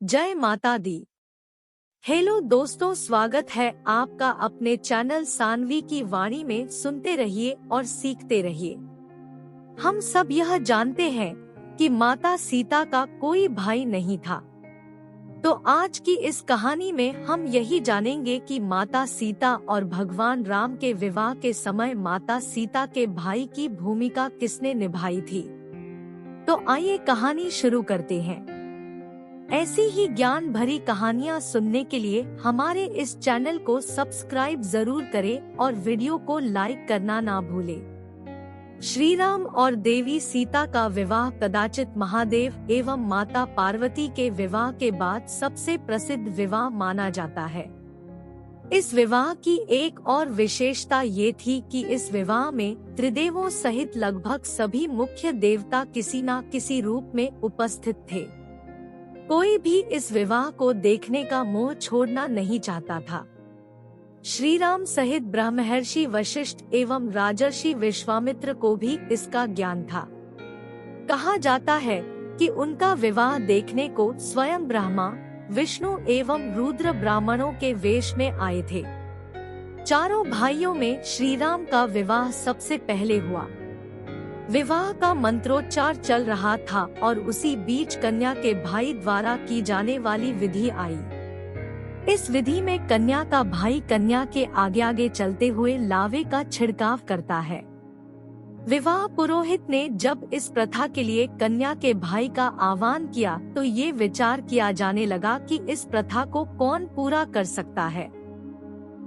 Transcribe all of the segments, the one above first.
जय माता दी। हेलो दोस्तों, स्वागत है आपका अपने चैनल सानवी की वाणी में। सुनते रहिए और सीखते रहिए। हम सब यह जानते हैं कि माता सीता का कोई भाई नहीं था। तो आज की इस कहानी में हम यही जानेंगे कि माता सीता और भगवान राम के विवाह के समय माता सीता के भाई की भूमिका किसने निभाई थी। तो आइए कहानी शुरू करते हैं। ऐसी ही ज्ञान भरी कहानियाँ सुनने के लिए हमारे इस चैनल को सब्सक्राइब जरूर करें और वीडियो को लाइक करना ना भूलें। श्री राम और देवी सीता का विवाह कदाचित महादेव एवं माता पार्वती के विवाह के बाद सबसे प्रसिद्ध विवाह माना जाता है। इस विवाह की एक और विशेषता ये थी कि इस विवाह में त्रिदेवों सहित लगभग सभी मुख्य देवता किसी न किसी रूप में उपस्थित थे। कोई भी इस विवाह को देखने का मोह छोड़ना नहीं चाहता था। श्री राम सहित ब्रह्मर्षि वशिष्ठ एवं राजर्षि विश्वामित्र को भी इसका ज्ञान था। कहा जाता है कि उनका विवाह देखने को स्वयं ब्रह्मा, विष्णु एवं रुद्र ब्राह्मणों के वेश में आए थे। चारों भाइयों में श्री राम का विवाह सबसे पहले हुआ। विवाह का मंत्रोच्चार चल रहा था और उसी बीच कन्या के भाई द्वारा की जाने वाली विधि आई। इस विधि में कन्या का भाई कन्या के आगे आगे चलते हुए लावे का छिड़काव करता है। विवाह पुरोहित ने जब इस प्रथा के लिए कन्या के भाई का आह्वान किया तो ये विचार किया जाने लगा कि इस प्रथा को कौन पूरा कर सकता है।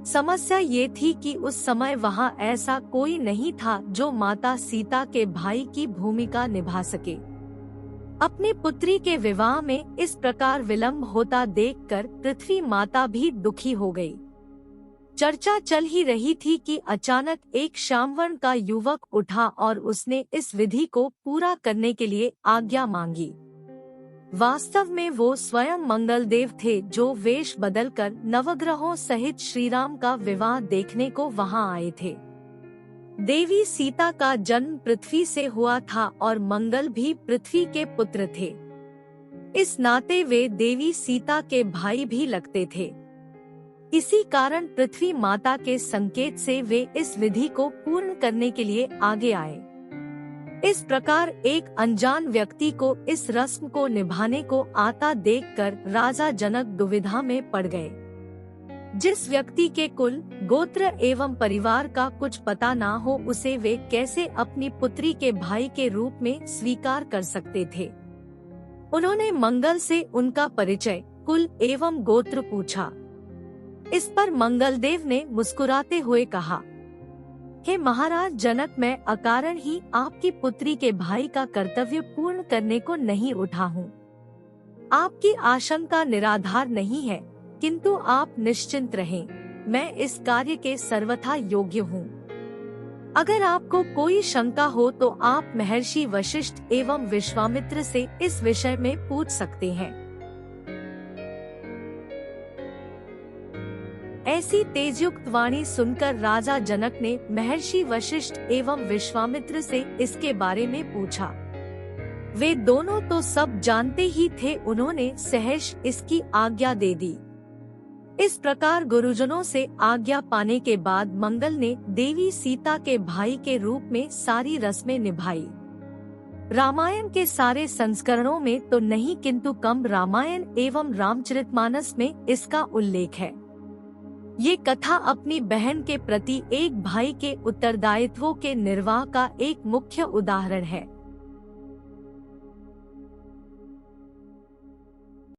समस्या ये थी कि उस समय वहाँ ऐसा कोई नहीं था जो माता सीता के भाई की भूमिका निभा सके। अपनी पुत्री के विवाह में इस प्रकार विलंब होता देखकर पृथ्वी माता भी दुखी हो गई। चर्चा चल ही रही थी कि अचानक एक श्यामवर्ण का युवक उठा और उसने इस विधि को पूरा करने के लिए आज्ञा मांगी। वास्तव में वो स्वयं मंगलदेव थे जो वेश बदलकर नवग्रहों सहित श्रीराम का विवाह देखने को वहां आए थे। देवी सीता का जन्म पृथ्वी से हुआ था और मंगल भी पृथ्वी के पुत्र थे। इस नाते वे देवी सीता के भाई भी लगते थे। इसी कारण पृथ्वी माता के संकेत से वे इस विधि को पूर्ण करने के लिए आगे आए। इस प्रकार एक अनजान व्यक्ति को इस रस्म को निभाने को आता देखकर राजा जनक दुविधा में पड़ गए। जिस व्यक्ति के कुल, गोत्र एवं परिवार का कुछ पता ना हो उसे वे कैसे अपनी पुत्री के भाई के रूप में स्वीकार कर सकते थे। उन्होंने मंगल से उनका परिचय, कुल एवं गोत्र पूछा। इस पर मंगलदेव ने मुस्कुराते हुए कहा, हे महाराज जनक, मैं अकारण ही आपकी पुत्री के भाई का कर्तव्य पूर्ण करने को नहीं उठा हूँ। आपकी आशंका निराधार नहीं है, किंतु आप निश्चिंत रहें, मैं इस कार्य के सर्वथा योग्य हूँ। अगर आपको कोई शंका हो तो आप महर्षि वशिष्ठ एवं विश्वामित्र से इस विषय में पूछ सकते हैं। ऐसी तेजयुक्त वाणी सुनकर राजा जनक ने महर्षि वशिष्ठ एवं विश्वामित्र से इसके बारे में पूछा। वे दोनों तो सब जानते ही थे। उन्होंने सहर्ष इसकी आज्ञा दे दी। इस प्रकार गुरुजनों से आज्ञा पाने के बाद मंगल ने देवी सीता के भाई के रूप में सारी रस्में निभाई। रामायण के सारे संस्करणों में तो नहीं किंतु कम्ब रामायण एवं रामचरितमानस में इसका उल्लेख है। ये कथा अपनी बहन के प्रति एक भाई के उत्तरदायित्वों के निर्वाह का एक मुख्य उदाहरण है।